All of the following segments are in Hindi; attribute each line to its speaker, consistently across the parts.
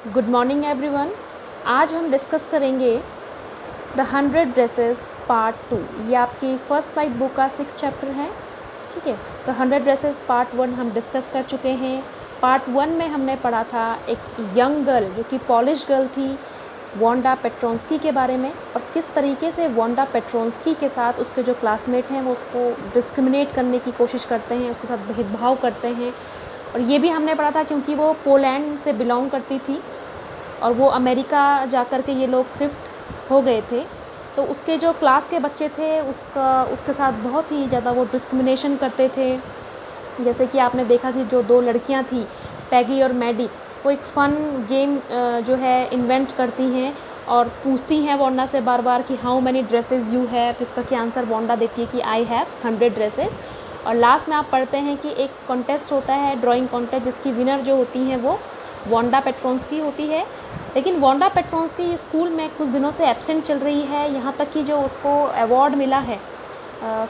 Speaker 1: Good morning everyone. आज हम डिस्कस करेंगे द 100 ड्रेसेस पार्ट 2। ये आपकी फर्स्ट लाइफ बुक का 6 चैप्टर है। ठीक है, तो 100 ड्रेसेस पार्ट 1 हम डिस्कस कर चुके हैं। पार्ट 1 में हमने पढ़ा था एक यंग गर्ल जो कि पॉलिश गर्ल थी, वांडा पेट्रोंस्की के बारे में, और किस तरीके से वांडा पेट्रोंस्की के साथ उसके जो क्लासमेट हैं वो उसको डिस्क्रिमिनेट करने की कोशिश करते हैं, उसके साथ भेदभाव करते हैं। और ये भी हमने पढ़ा था क्योंकि वो पोलैंड से बिलोंग करती थी और वो अमेरिका जा कर के ये लोग शिफ्ट हो गए थे, तो उसके जो क्लास के बच्चे थे उसके साथ बहुत ही ज़्यादा वो डिस्क्रिमिनेशन करते थे। जैसे कि आपने देखा कि जो दो लड़कियां थी, पैगी और मैडी, वो एक फ़न गेम जो है इन्वेंट करती हैं और पूछती हैं वांडा से बार बार कि how many dresses you have. इसका क्या आंसर वांडा देती है कि आई हैव 100 ड्रेसेस। और लास्ट में आप पढ़ते हैं कि एक कॉन्टेस्ट होता है, ड्राइंग कॉन्टेस्ट, जिसकी विनर जो होती हैं वो वांडा पेट्रोंस्की होती है। लेकिन वांडा पेट्रोंस्की स्कूल में कुछ दिनों से एब्सेंट चल रही है, यहाँ तक कि जो उसको अवार्ड मिला है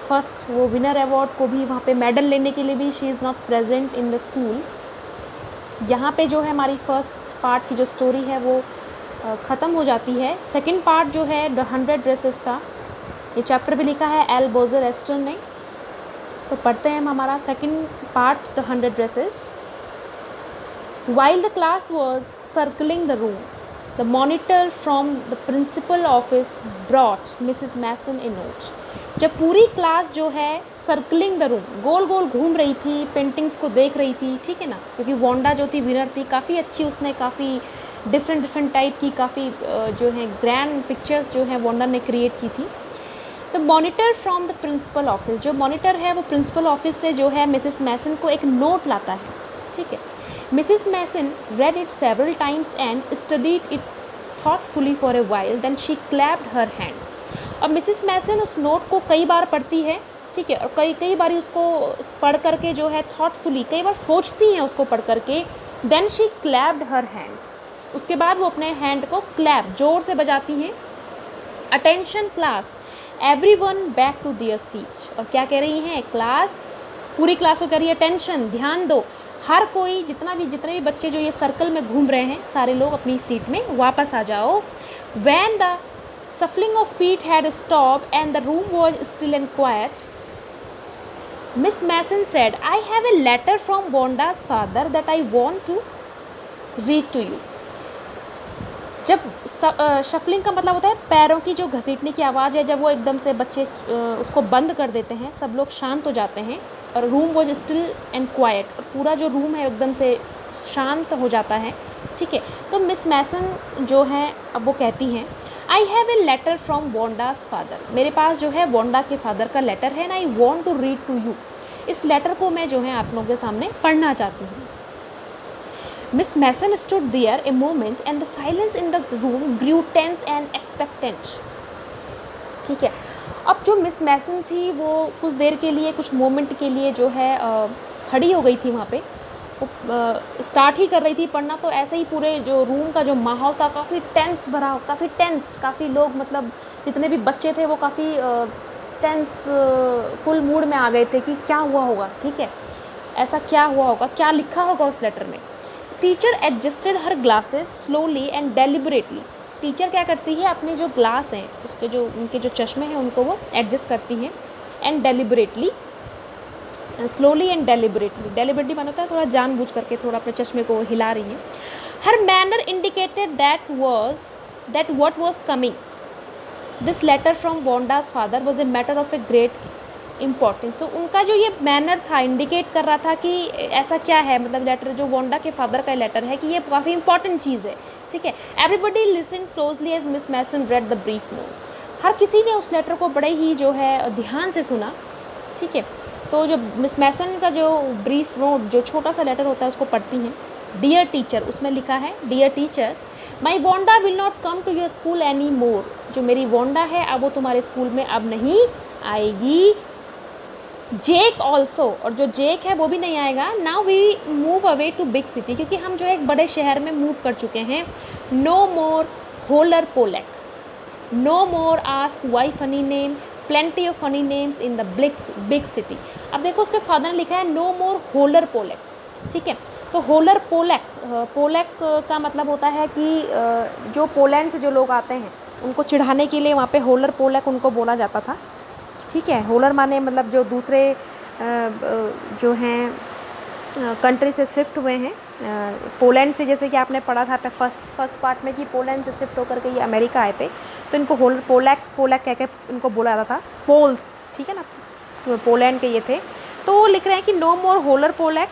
Speaker 1: फर्स्ट वो विनर अवार्ड को भी, वहाँ पे मेडल लेने के लिए भी she is not present in the school. यहाँ पे जो है हमारी फर्स्ट पार्ट की जो स्टोरी है वो ख़त्म हो जाती है। सेकंड पार्ट जो है द 100 ड्रेसेस का, ये चैप्टर भी लिखा है एल बोजर एस्टन ने। तो पढ़ते हैं हम हमारा second part the 100 dresses. While the class was circling the room, the monitor from the principal office brought Mrs. Mason a note. जब पूरी क्लास जो है सर्कलिंग द रूम, गोल गोल घूम रही थी, पेंटिंग्स को देख रही थी, ठीक है ना, क्योंकि वांडा जो थी विनर थी, काफ़ी अच्छी, उसने काफ़ी डिफरेंट टाइप की काफ़ी जो है ग्रैंड पिक्चर्स जो है वांडा ने क्रिएट की थी। The monitor from the principal office, जो मॉनिटर है वो प्रिंसिपल ऑफिस से जो है मिसेस मैसन को एक नोट लाता है। ठीक है, Mrs. Mason read it several times and studied it thoughtfully for a while. Then she clapped her hands. और मिसिस मैसन उस नोट को कई बार पढ़ती है, ठीक है, और कई बार उसको पढ़ करके जो है थॉटफुली कई बार सोचती हैं उसको पढ़ करके। Then she clapped her hands, उसके बाद वो अपने हैंड को क्लैप जोर से बजाती हैं। Attention class, everyone back to their seat. और क्या कह रही हैं क्लास, पूरी क्लास को कह रही है अटेंशन, ध्यान दो, हर कोई जितने भी बच्चे जो ये सर्कल में घूम रहे हैं, सारे लोग अपनी सीट में वापस आ जाओ। When the shuffling of feet had stopped and the room was still and quiet, Miss Mason said, I have a letter from Wanda's father that I want to read to you. जब शफलिंग का मतलब होता है पैरों की जो घसीटने की आवाज़ है, जब वो एकदम से बच्चे उसको बंद कर देते हैं, सब लोग शांत हो जाते हैं, और room was still and quite, और पूरा जो रूम है एकदम से शांत हो जाता है। ठीक है, तो मिस मैसन जो है अब वो कहती हैं, I have a letter from Wanda's father, मेरे पास जो है वांडा के फादर का लेटर है, and I want to read to you, इस लेटर को मैं जो है आप लोगों के सामने पढ़ना चाहती हूँ। Miss Mason stood there a moment and the silence in the room grew tense and expectant. ठीक है, अब जो मिस मैसन थी वो कुछ देर के लिए, कुछ मोमेंट के लिए जो है खड़ी हो गई थी वहाँ पे, वो स्टार्ट ही कर रही थी पढ़ना। तो ऐसे ही पूरे जो रूम का जो माहौल था काफ़ी टेंस भरा, काफ़ी टेंस, काफ़ी लोग मतलब जितने भी बच्चे थे वो काफ़ी टेंस फुल मूड में आ गए थे कि क्या हुआ होगा, ठीक है, ऐसा क्या हुआ होगा, क्या लिखा होगा उस लेटर में। Teacher adjusted her glasses slowly and deliberately, teacher क्या करती है, अपने जो ग्लास हैं उसके जो उनके जो चश्मे हैं उनको वो एडजस्ट करती हैं, and deliberately, slowly and deliberately, deliberately माना होता है थोड़ा जानबूझ करके थोड़ा अपने चश्मे को हिला रही हैं। Her manner indicated that what was coming, this letter from Wanda's father was a matter of a great importance. तो उनका जो ये मैनर था इंडिकेट कर रहा था कि ऐसा क्या है, मतलब लेटर जो वांडा के फादर का लेटर है कि ये काफ़ी इंपॉर्टेंट चीज़ है। ठीक है, everybody listen closely as Miss Mason read the brief note, हर किसी ने उस लेटर को बड़े ही जो है ध्यान से सुना। ठीक है, तो जो मिस मैसन का जो ब्रीफ नोट, जो छोटा सा लेटर होता है, उसको पढ़ती हैं। डियर टीचर, उसमें लिखा है, dear teacher, my Wanda will not come to your school any more, जो मेरी वांडा है अब वो तुम्हारे स्कूल में अब नहीं आएगी। जेक ऑल्सो, और जो जेक है वो भी नहीं आएगा। Now we move away to big city, क्योंकि हम जो है एक बड़े शहर में मूव कर चुके हैं। No more holler Polack, no more ask why funny name, plenty of funny names in the big city. अब देखो उसके फादर ने लिखा है नो मोर होलर पोलैक। ठीक है, तो होलर पोलैक, पोलैक का मतलब होता है कि जो पोलैंड से जो लोग आते हैं उनको चिढ़ाने के लिए वहाँ पे होलर पोलैक उनको बोला जाता था, ठीक है। होलर माने मतलब जो दूसरे जो हैं कंट्री से शिफ्ट हुए हैं, पोलैंड से, जैसे कि आपने पढ़ा था फर्स्ट पार्ट में कि पोलैंड से शिफ्ट होकर के ये अमेरिका आए थे, तो इनको होलर पोलैक कह के इनको बोला जाता था, पोल्स, ठीक है ना, पोलैंड के ये थे। तो लिख रहे हैं कि no more holler Polack,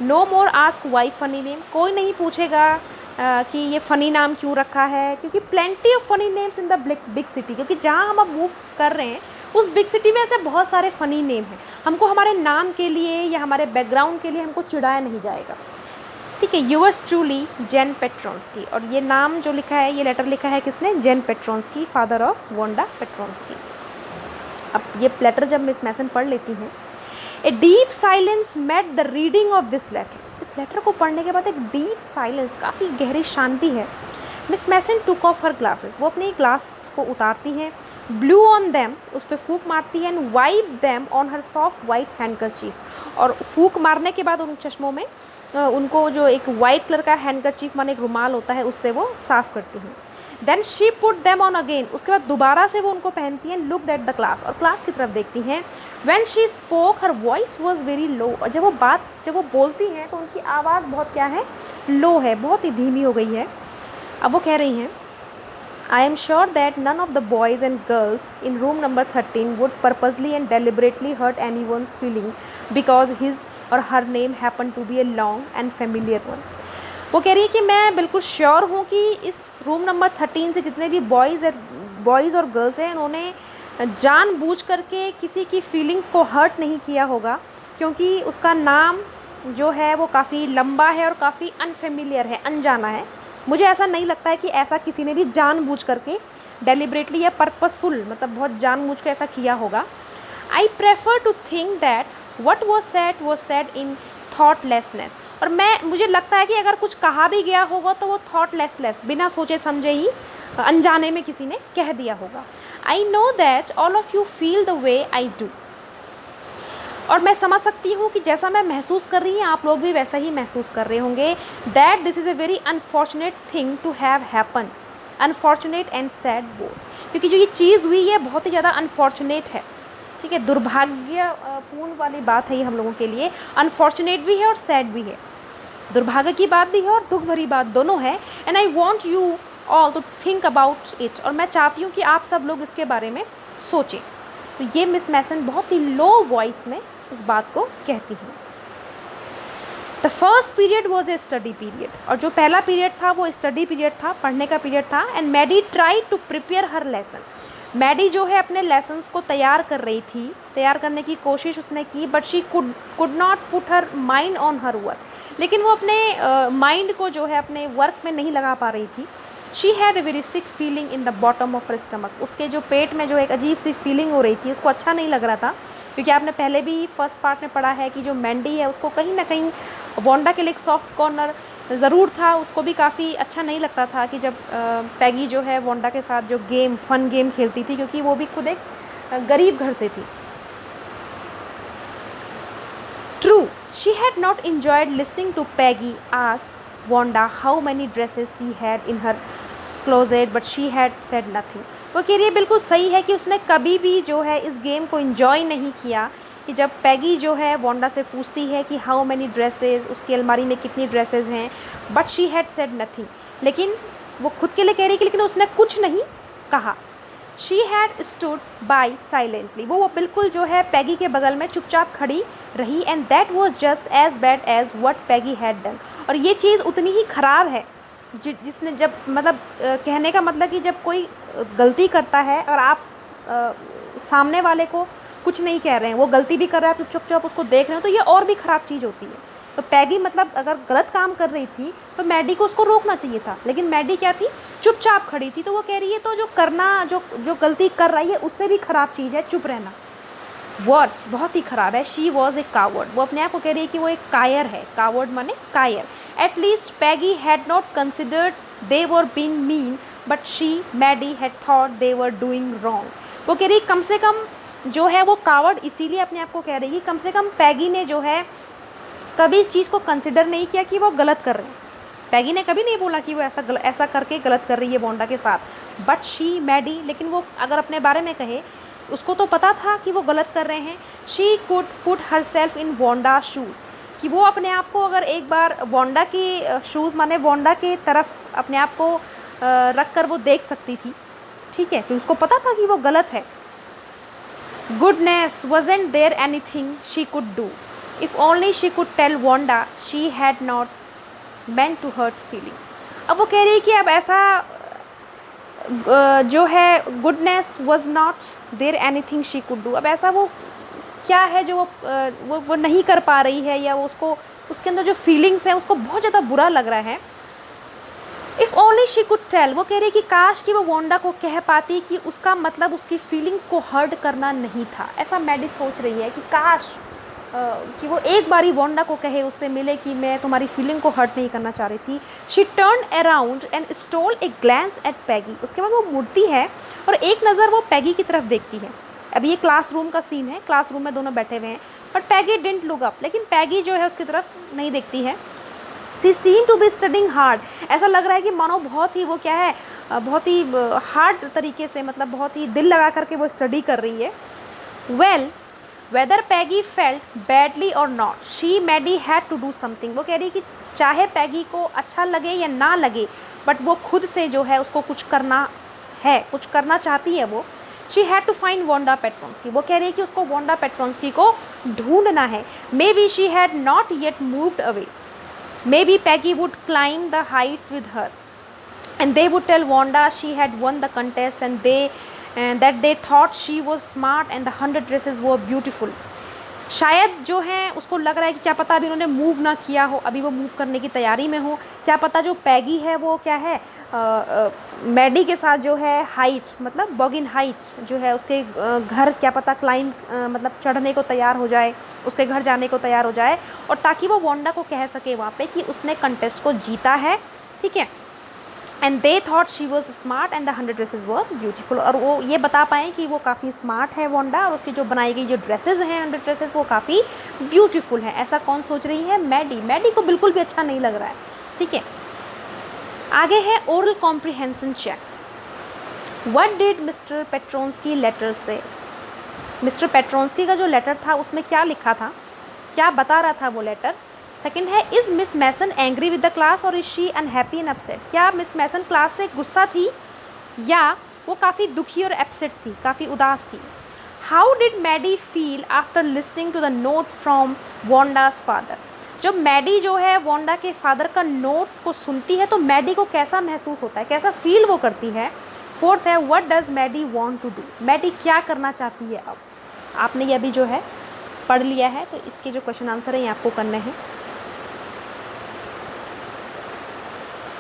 Speaker 1: no more ask why funny name, कोई नहीं पूछेगा कि ये फ़नी नाम क्यों रखा है, क्योंकि plenty of funny names in the big city, क्योंकि जहाँ हम अब मूव कर रहे हैं उस बिग सिटी में ऐसे बहुत सारे फ़नी नेम हैं, हमको हमारे नाम के लिए या हमारे बैकग्राउंड के लिए हमको चिढ़ाया नहीं जाएगा, ठीक है। यूअर्स ट्रूली जेन पेट्रोंस्की, और ये नाम जो लिखा है, ये लेटर लिखा है किसने, Jan Petronski, father of Wanda Petronski. अब ये लेटर जब मिस मैसन पढ़ लेती हैं, a deep silence met the reading of this letter, इस लेटर को पढ़ने के बाद एक डीप साइलेंस, काफ़ी गहरी शांति है। Miss Mason took off her glasses, वो अपनी ग्लास को उतारती हैं, ब्लू ऑन देम, उस पर फूंक मारती है, and wipe them on her soft white handkerchief, और फूंक मारने के बाद उन चश्मों में उनको जो एक वाइट कलर का हैंडकरचीफ माने एक रुमाल होता है उससे वो साफ़ करती हैं। Then she put them on again, उसके बाद दोबारा से वो उनको पहनती हैं, लुक्ड एट द क्लास, और क्लास की तरफ देखती हैं। When she spoke her voice was very low, और जब वो बोलती हैं तो उनकी आवाज़ बहुत क्या है, लो है, बहुत ही धीमी हो गई है। अब वो कह रही हैं, I am sure that none of the boys and girls in room number 13 would purposely and deliberately hurt anyone's feeling because his or her name happened to be a long and familiar one. वो कह रही है कि मैं बिल्कुल श्योर हूँ कि इस रूम नंबर 13 से जितने भी बॉयज़ और गर्ल्स हैं, उन्होंने जानबूझ करके किसी की फीलिंग्स को हर्ट नहीं किया होगा, क्योंकि उसका नाम जो है वो काफ़ी लंबा है और काफ़ी अनफेमिलियर है, अनजाना है। मुझे ऐसा नहीं लगता है कि ऐसा किसी ने भी जानबूझ करके डेलिबरेटली या पर्पसफुल, मतलब बहुत जानबूझ के ऐसा किया होगा। I prefer to think that what was said in thoughtlessness, और मुझे लगता है कि अगर कुछ कहा भी गया होगा तो वो थॉटलेसनेस, बिना सोचे समझे ही अनजाने में किसी ने कह दिया होगा। I know that all of you feel the way I do, और मैं समझ सकती हूँ कि जैसा मैं महसूस कर रही हूँ आप लोग भी वैसा ही महसूस कर रहे होंगे। That this is a very unfortunate thing to have happen, unfortunate and sad both, क्योंकि जो ये चीज़ हुई है बहुत ही ज़्यादा अनफॉर्चुनेट है, ठीक है, दुर्भाग्यपूर्ण वाली बात है ये हम लोगों के लिए। अनफॉर्चुनेट भी है और सैड भी है, दुर्भाग्य की बात भी है और दुख भरी बात दोनों है। And I want you all to think about it, और मैं चाहती हूँ कि आप सब लोग इसके बारे में सोचें। तो ये मिस मैसन बहुत ही लो वॉइस में इस बात को कहती हैं। The first period was a study period, और जो पहला पीरियड था वो स्टडी पीरियड था, पढ़ने का पीरियड था। And Maddie try to prepare her lesson, Maddie जो है अपने लेसन्स को तैयार कर रही थी, तैयार करने की कोशिश उसने की, but she could not put her mind on her work, लेकिन वो अपने माइंड को जो है अपने वर्क में नहीं लगा पा रही थी। She had a very sick feeling in the bottom of her stomach, उसके जो पेट में जो एक अजीब सी फीलिंग हो रही थी, उसको अच्छा नहीं लग रहा था, क्योंकि आपने पहले भी फर्स्ट पार्ट में पढ़ा है कि जो मैंडी है उसको कहीं ना कहीं वांडा के लिए एक सॉफ्ट कॉर्नर ज़रूर था, उसको भी काफ़ी अच्छा नहीं लगता था कि जब पैगी जो है वांडा के साथ जो फन गेम खेलती थी, क्योंकि वो भी खुद एक गरीब घर से थी। True, she had not enjoyed listening to Peggy ask Wanda how many dresses she had in her closet, but she had said nothing. वो कह रही है बिल्कुल सही है कि उसने कभी भी जो है इस गेम को इन्जॉय नहीं किया, कि जब पैगी जो है वांडा से पूछती है कि हाउ मैनी ड्रेसेस, उसकी अलमारी में कितनी ड्रेसेस हैं, but she had said nothing, लेकिन वो खुद के लिए कह रही है कि लेकिन उसने कुछ नहीं कहा। She had stood by silently, वो बिल्कुल जो है पैगी के बगल में चुपचाप खड़ी रही। And that was just as bad as what Peggy had done, और ये चीज़ उतनी ही ख़राब है जिसने जब मतलब कहने का मतलब कि जब कोई गलती करता है और आप सामने वाले को कुछ नहीं कह रहे हैं, वो गलती भी कर रहा है, तो चुपचाप उसको देख रहे हो, तो ये और भी ख़राब चीज़ होती है। तो पैगी मतलब अगर गलत काम कर रही थी तो मैडी को उसको रोकना चाहिए था, लेकिन मैडी क्या थी, चुपचाप खड़ी थी। तो वो कह रही है तो जो करना जो गलती कर रही है उससे भी ख़राब चीज़ है चुप रहना, वर्स बहुत ही ख़राब है। शी वॉज ए कावर्ड, वो अपने आप को कह रही है कि वो एक कायर है, कावर्ड माने कायर। At least Peggy had not considered they were being mean, but she Maddie had thought they were doing wrong. वो कह रही कम से कम जो है वो कावर्ड इसीलिए अपने आप को कह रही है, कम से कम पैगी ने जो है कभी इस चीज़ को कंसिडर नहीं किया कि वो गलत कर रहे हैं। पैगी ने कभी नहीं बोला कि वो ऐसा करके गलत कर रही है वोंडा के साथ, बट शी मैडी, लेकिन वो अगर अपने बारे में कहे, उसको तो पता था कि वो गलत कर रहे हैं। She could put her self in Wanda shoes, कि वो अपने आप को अगर एक बार वोंडा की शूज़ माने वोंडा के तरफ अपने आप को रख कर वो देख सकती थी, ठीक है, कि उसको पता था कि वो गलत है। Goodness wasn't there anything she could do, if only she could tell Wanda she had not meant to hurt feeling। अब वो कह रही है कि अब ऐसा जो है goodness was not there anything she could do, अब ऐसा वो क्या है जो वो नहीं कर पा रही है, या वो उसको उसके अंदर जो फीलिंग्स है उसको बहुत ज़्यादा बुरा लग रहा है। If only she could tell, वो कह रही है कि काश कि वो वोंडा को कह पाती कि उसका मतलब उसकी फीलिंग्स को हर्ट करना नहीं था। ऐसा मैडी सोच रही है कि काश कि वो एक बारी वोंडा को कहे, उससे मिले कि मैं तुम्हारी फीलिंग को हर्ट नहीं करना चाह रही थी। She turn around and stole a glance at Peggy, उसके बाद वो मुड़ती है और एक नज़र वो पैगी की तरफ देखती है। अभी ये क्लासरूम का सीन है, क्लासरूम में दोनों बैठे हुए हैं, but Peggy didn't look up, लेकिन पैगी जो है उसकी तरफ नहीं देखती है। She seem to be studying hard, ऐसा लग रहा है कि मानो बहुत ही वो क्या है, बहुत ही हार्ड तरीके से, मतलब बहुत ही दिल लगा करके वो स्टडी कर रही है। Well whether Peggy felt badly or not, she Maddie had to do something, वो कह रही कि चाहे पैगी को अच्छा लगे या ना लगे, बट वो खुद से जो है उसको कुछ करना है, कुछ करना चाहती है वो। She had to find Wanda Petronski, वो कह रही है कि उसको वोंडा पेट्रोन्स्की को ढूंढना है। May be she had not yet moved away, may be Peggy would climb the Heights with her and they would tell Wanda she had won the contest and that they thought she was smart and the 100 dresses were beautiful। शायद जो है उसको लग रहा है कि क्या पता अभी उन्होंने मूव ना किया हो, अभी वो मूव करने की तैयारी में हो, क्या पता जो पैगी है वो क्या है मैडी के साथ जो है हाइट्स, मतलब बॉगिन हाइट्स जो है उसके घर क्या पता क्लाइंब मतलब चढ़ने को तैयार हो जाए, उसके घर जाने को तैयार हो जाए, और ताकि वो वोंडा को कह सके वहाँ पे कि उसने कंटेस्ट को जीता है, ठीक है। And they thought she was smart and the 100 dresses were beautiful, और वो ये बता पाएँ कि वो काफ़ी स्मार्ट है वोंडा, और उसकी जो बनाई गई जो ड्रेसेस हैं 100 ड्रेसेस वो काफ़ी ब्यूटीफुल है। ऐसा कौन सोच रही है? मैडी। मैडी को बिल्कुल भी अच्छा नहीं लग रहा है, ठीक है। आगे है oral comprehension check. What did Mr Petronski letter से, मिस्टर पेट्रोन्स्की का जो लेटर था उसमें क्या लिखा था, क्या बता रहा था वो लेटर। सेकंड है is Miss Mason angry with the class और is she unhappy and upset, क्या मिस मैसन क्लास से गुस्सा थी या वो काफ़ी दुखी और अपसेट थी, काफ़ी उदास थी। How did Maddie feel after listening to the note from Wanda's father, जब मैडी जो है वोंडा के फादर का नोट को सुनती है तो मैडी को कैसा महसूस होता है, कैसा फील वो करती है। फोर्थ है what does Maddie want to do, Maddie क्या करना चाहती है। अब आपने ये अभी जो है पढ़ लिया है, तो इसके जो क्वेश्चन आंसर है ये आपको करने हैं।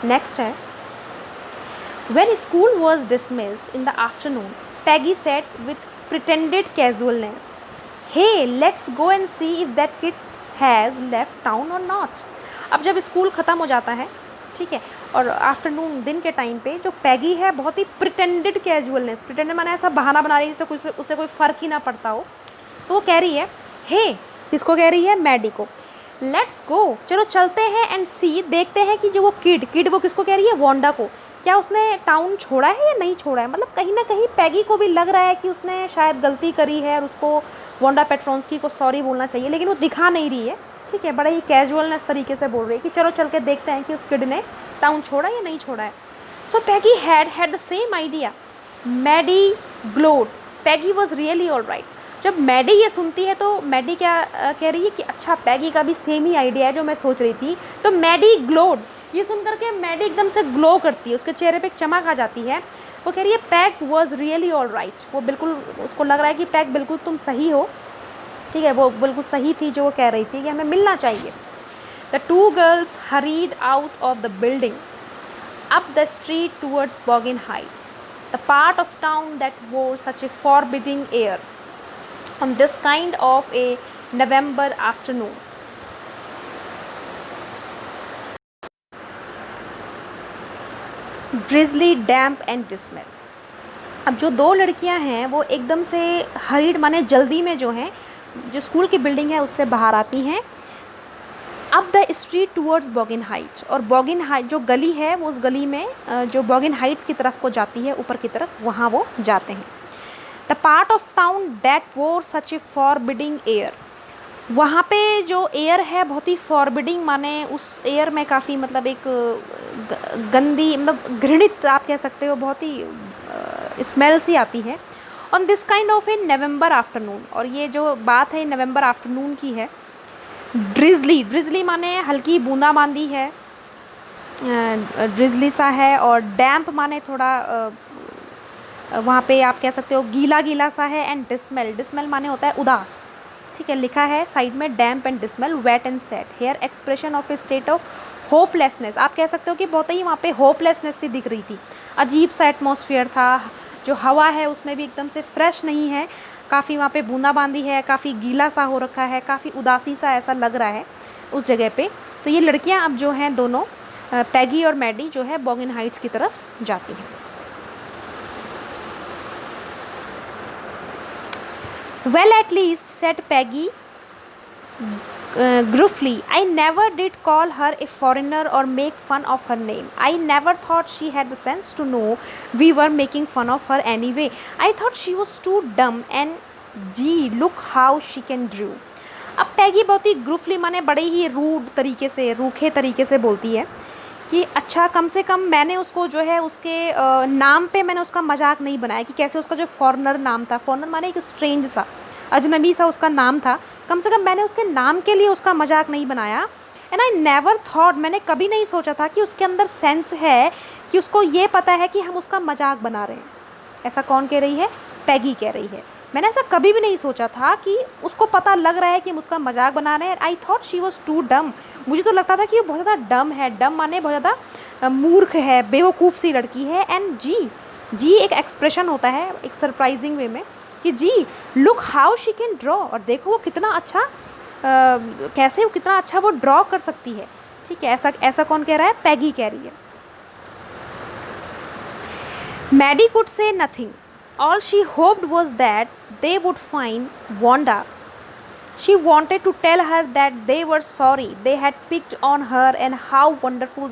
Speaker 1: नेक्स्ट है when school was dismissed in the afternoon Peggy said with pretended casualness hey let's go and see if that kid has left town or not. अब जब स्कूल ख़त्म हो जाता है, ठीक है, और आफ्टरनून दिन के टाइम पे जो पैगी है बहुत ही प्रिटेंडेड कैजुअलनेस, प्रिटेंडेड माने ऐसा बहाना बना रही है जिससे उससे कोई फ़र्क ही ना पड़ता हो, तो वो कह रही है हे, किसको कह रही है? मैडी को। लेट्स गो, चलो चलते हैं, एंड सी, देखते हैं कि जो वो किड वो किसको कह रही है? वोंडा को। क्या उसने टाउन छोड़ा है या नहीं छोड़ा है, मतलब कहीं ना कहीं पैगी को भी लग रहा है कि उसने शायद गलती करी है और उसको वोंडा पेट्रोन्स्की को सॉरी बोलना चाहिए, लेकिन वो दिखा नहीं रही है, ठीक है, बड़े ही कैजुअलनेस तरीके से बोल रही है कि चलो चल के देखते हैं कि उस किड ने टाउन छोड़ा या नहीं छोड़ा है। So Peggy had the same idea, Maddie glowed, Peggy was really all right. जब मैडी ये सुनती है तो मैडी क्या कह रही है कि अच्छा पैगी का भी सेम ही आइडिया है जो मैं सोच रही थी, तो मैडी ग्लोड, ये सुन करके मैडी एकदम से ग्लो करती है, उसके चेहरे पे एक चमक आ जाती है। वो कह रही है peg was really all right, वो बिल्कुल उसको लग रहा है कि पैग बिल्कुल तुम सही हो, ठीक है, वो बिल्कुल सही थी जो वो कह रही थी कि हमें मिलना चाहिए। The two girls hurried out of the building up the street towards Boggins Heights, the part of town that wore such a forbidding air on this kind of a November afternoon। Drizzly, damp and dismal। अब जो दो लड़कियां हैं वो एकदम से हरीड माने जल्दी में जो हैं, जो स्कूल की बिल्डिंग है उससे बाहर आती हैं up the street towards Boggins Heights, और बॉगिन हाइट जो गली है वो उस गली में जो बॉगिन हाइट्स की तरफ को जाती है, ऊपर की तरफ, वहाँ वो जाते हैं। The part of town that wore such a forbidding air, वहाँ पे जो एयर है बहुत ही फॉरबिडिंग, माने उस एयर में काफ़ी मतलब एक गंदी मतलब घृणित आप कह सकते हो, बहुत ही स्मेल सी आती है। On this kind of A November afternoon, और ये जो बात है नवंबर आफ्टरनून की है। ड्रिजली, ड्रिजली माने हल्की बूंदाबांदी है, ड्रिजली सा है, और डैम्प माने थोड़ा वहाँ पे आप कह सकते हो गीला गीला सा है। एंड डिस्मेल, डिस्मेल माने होता है उदास, ठीक है, लिखा है साइड में damp and dismal, wet and sad, her expression of a state of hopelessness, आप कह सकते हो कि बहुत ही वहाँ पे होपलेसनेस सी दिख रही थी, अजीब सा एटमॉस्फेयर था, जो हवा है उसमें भी एकदम से फ्रेश नहीं है, काफ़ी वहाँ पे बूंदाबांदी है, काफ़ी गीला सा हो रखा है, काफ़ी उदासी सा ऐसा लग रहा है उस जगह पे। तो ये लड़कियाँ अब जो हैं दोनों, पैगी और मैडी जो है बॉगिन हाइट्स की तरफ जाती हैं। Well, at least, said Peggy gruffly, I never did call her a foreigner or make fun of her name. I never thought she had the sense to know we were making fun of her anyway. I thought she was too dumb, and gee, look how she can draw. अब पैगी बहुत ही ग्रुफली माने बड़े ही रूड तरीके से, रूखे तरीके से बोलती है कि अच्छा कम से कम मैंने उसको जो है उसके नाम पे मैंने उसका मजाक नहीं बनाया, कि कैसे उसका जो फॉरेनर नाम था, फॉरेनर माने एक स्ट्रेंज सा, अजनबी सा उसका नाम था, कम से कम मैंने उसके नाम के लिए उसका मजाक नहीं बनाया। एंड आई नेवर थॉट, मैंने कभी नहीं सोचा था कि उसके अंदर सेंस है, कि उसको ये पता है कि हम उसका मजाक बना रहे हैं। ऐसा कौन कह रही है? पैगी कह रही है। मैंने ऐसा कभी भी नहीं सोचा था कि उसको पता लग रहा है कि हम उसका मजाक बना रहे हैं। I thought she was too dumb, मुझे तो लगता था कि वो बहुत ज़्यादा डम है, डम माने बहुत ज़्यादा मूर्ख है, बेवकूफ़ सी लड़की है। एंड जी एक एक्सप्रेशन होता है एक सरप्राइजिंग वे में कि gee look how she can draw, और देखो वो कितना अच्छा कैसे वो कितना अच्छा वो ड्रॉ कर सकती है। ठीक है, ऐसा कौन कह रहा है? पैगी कह रही है। Maddie could say nothing, all she hoped was that they would find Wanda. She wanted to tell her that they were sorry they had picked on her, and how wonderful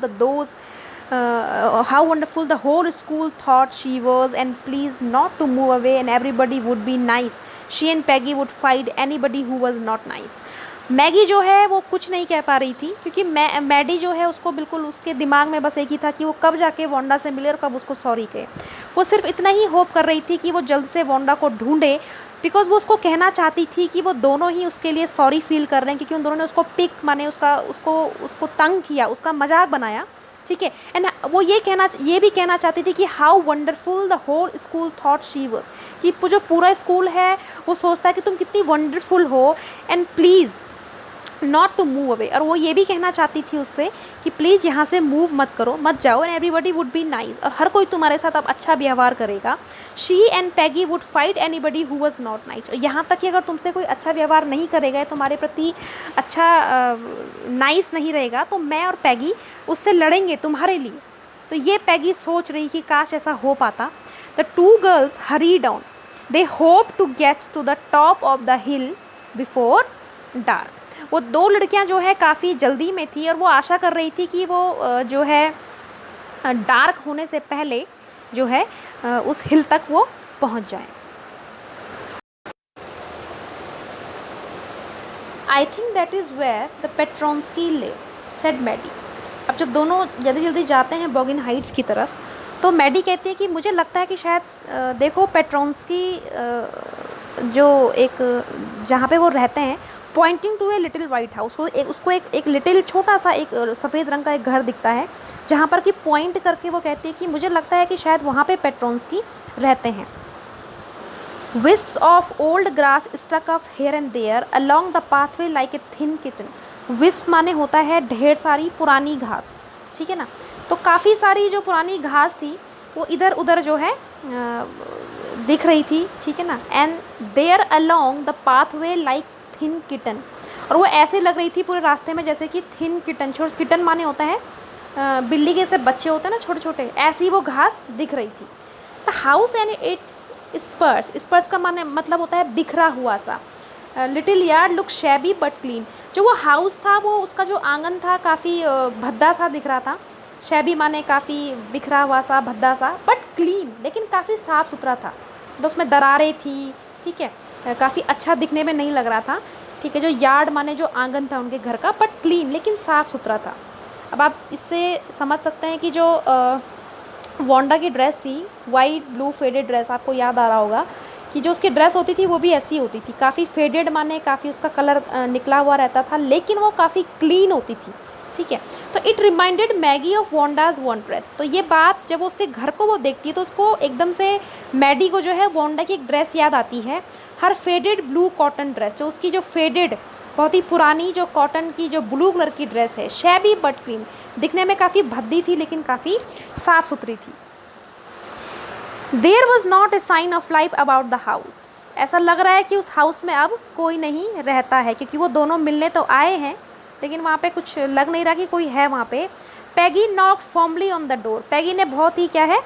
Speaker 1: the whole school thought she was, and please not to move away, and everybody would be nice. She and Peggy would fight anybody who was not nice. Maggi जो है वो कुछ नहीं कह पा रही थी, क्योंकि मैडी जो है उसको बिल्कुल उसके दिमाग में बस एक ही था कि वो कब जाके वांडा से मिले और कब उसको सॉरी कहे। वो सिर्फ इतना ही होप कर रही थी कि वो जल्द से वांडा को ढूंढे, बिकॉज वो उसको कहना चाहती थी कि वो दोनों ही उसके लिए सॉरी फील कर रहे हैं, क्योंकि उन दोनों ने उसको पिक माने उसको तंग किया, उसका मजाक बनाया। ठीक है, एंड वो ये भी कहना चाहती थी कि how wonderful the whole school thought she was, कि जो पूरा स्कूल है वो सोचता है कि तुम कितनी वंडरफुल हो, and please not to move away, और वो ये भी कहना चाहती थी उससे कि प्लीज़ यहाँ से मूव मत करो, मत जाओ, and everybody would be nice, और हर कोई तुम्हारे साथ अब अच्छा व्यवहार करेगा। She and Peggy would fight anybody who was not nice, यहाँ तक कि अगर तुमसे कोई अच्छा व्यवहार नहीं करेगा, तुम्हारे प्रति अच्छा नाइस नहीं रहेगा, तो मैं और पैगी उससे लड़ेंगे तुम्हारे लिए। तो ये पैगी सोच रही कि काश ऐसा हो पाता। The two girls hurry down, they hope to get to the top of the hill before dark. वो दो लड़कियां जो है काफ़ी जल्दी में थी, और वो आशा कर रही थी कि वो जो है डार्क होने से पहले जो है उस हिल तक वो पहुंच जाए। I think that is where the Petronski live, said Maddie. अब जब दोनों जल्दी जल्दी जाते हैं बॉगिन हाइट्स की तरफ, तो मैडी कहती है कि मुझे लगता है कि शायद देखो पेट्रोन्स्की जो एक जहाँ पे वो रहते हैं, pointing to a little white house, उसको एक लिटिल छोटा सा एक सफ़ेद रंग का एक घर दिखता है, जहाँ पर कि पॉइंट करके वो कहती है कि मुझे लगता है कि शायद वहाँ पे पेट्रोन्स्की रहते हैं। Wisps of old grass stuck up here and there along the pathway like a thin kitten. Wisp माने होता है ढेर सारी पुरानी घास, ठीक है ना। तो काफ़ी सारी जो पुरानी घास थी वो इधर उधर जो है दिख रही थी, ठीक है ना। And there along the pathway like thin kitten, और वो ऐसे लग रही थी पूरे रास्ते में जैसे कि थिन किटन, किटन माने होता है बिल्ली के से बच्चे होते हैं ना छोटे छोटे, ऐसी वो घास दिख रही थी। द हाउस एंड इट्स स्पर्स, स्पर्स का माने मतलब होता है बिखरा हुआ सा, little yard look shabby but clean. जो वो हाउस था, वो उसका जो आंगन था काफ़ी भद्दा सा दिख रहा था। शैबी माने काफ़ी बिखरा हुआ सा, भद्दा सा, बट क्लीन, लेकिन काफ़ी साफ़ सुथरा था। तो उसमें दरारें थी, ठीक है, काफ़ी अच्छा दिखने में नहीं लग रहा था, ठीक है। जो यार्ड माने जो आंगन था उनके घर का, बट क्लीन, लेकिन साफ़ सुथरा था। अब आप इससे समझ सकते हैं कि जो वांडा की ड्रेस थी, वाइट ब्लू फेडेड ड्रेस, आपको याद आ रहा होगा कि जो उसकी ड्रेस होती थी वो भी ऐसी होती थी, काफ़ी फेडेड माने काफ़ी उसका कलर निकला हुआ रहता था, लेकिन वो काफ़ी क्लीन होती थी, ठीक है। तो it reminded Maggie of Wanda's one dress. तो ये बात जब उसके घर को वो देखती है तो उसको एकदम से मैडी को जो है वांडा की एक ड्रेस याद आती है, हर फेडेड ब्लू कॉटन ड्रेस, जो उसकी जो फेडेड बहुत ही पुरानी जो कॉटन की जो ब्लू कलर की ड्रेस है, शैबी बट क्लीन, दिखने में काफ़ी भद्दी थी लेकिन काफ़ी साफ़ सुथरी थी। There was not a sign of life about the house. ऐसा लग रहा है कि उस हाउस में अब कोई नहीं रहता है, क्योंकि वो दोनों मिलने तो आए हैं लेकिन वहाँ पे कुछ लग नहीं रहा कि कोई है वहाँ पे। Peggy knock firmly on the door. Peggy ने बहुत ही क्या है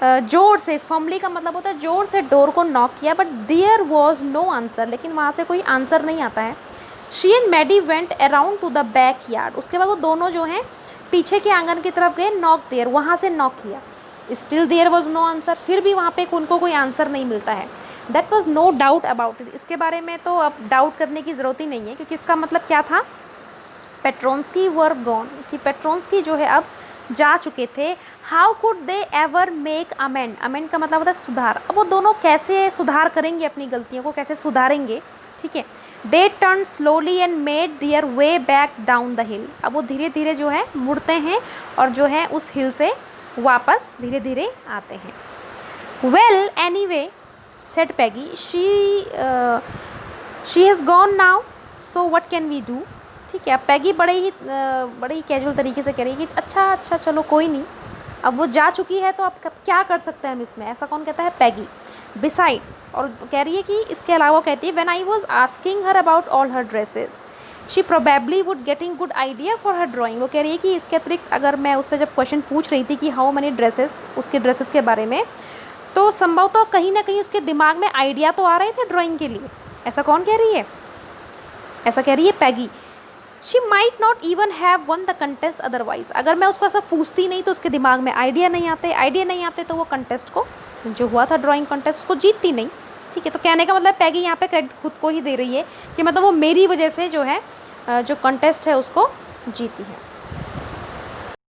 Speaker 1: जोर से, फर्मली का मतलब होता है जोर से डोर को नॉक किया, but there was no answer, लेकिन वहाँ से कोई आंसर नहीं आता है। She and Maddie went around to the back yard. उसके बाद वो दोनों जो हैं पीछे के आंगन की तरफ गए, नॉक देयर, वहाँ से नॉक किया। Still there was no answer, फिर भी वहाँ पे उनको कोई आंसर नहीं मिलता है। That was no doubt about it. इसके बारे में तो अब डाउट करने की ज़रूरत ही नहीं है, क्योंकि इसका मतलब क्या था, पेट्रोन्स्की वर गॉन, कि पेट्रोन्स्की जो है अब जा चुके थे। How could they ever make amend. Amend का मतलब होता है सुधार। अब वो दोनों कैसे सुधार करेंगे, अपनी गलतियों को कैसे सुधारेंगे, ठीक है। They turn slowly and made their way back down the हिल। अब वो धीरे धीरे जो है मुड़ते हैं और जो है उस हिल से वापस धीरे धीरे आते हैं। Well anyway said Peggy, she has gone now, so what can we do. ठीक है, अब पैगी बड़े ही कैजुअल तरीके से कह रही है कि अच्छा चलो कोई नहीं, अब वो जा चुकी है तो अब क्या कर सकते हैं हम इसमें, ऐसा कौन कहता है, पैगी। बिसाइड्स, और कह रही है कि इसके अलावा कहती है, when I was asking her about all her dresses she probably would getting good idea for her drawing. वो कह रही है कि इसके अतिरिक्त अगर मैं उससे जब क्वेश्चन पूछ रही थी कि हाउ मेनी ड्रेसेस, उसके ड्रेसेस के बारे में, तो संभव तो कहीं ना कहीं उसके दिमाग में आइडिया तो आ रहे थे ड्राइंग के लिए। ऐसा कौन कह रही है, ऐसा कह रही है Peggy. She might not even have won the contest otherwise. अगर मैं उसको ऐसा पूछती नहीं तो उसके दिमाग में आइडिया नहीं आते तो वो कंटेस्ट को, जो हुआ था ड्राइंग कंटेस्ट, उसको जीतती नहीं। ठीक है, तो कहने का मतलब पैगी यहाँ पे क्रेडिट खुद को ही दे रही है कि मतलब वो मेरी वजह से जो है जो कंटेस्ट है उसको जीती है।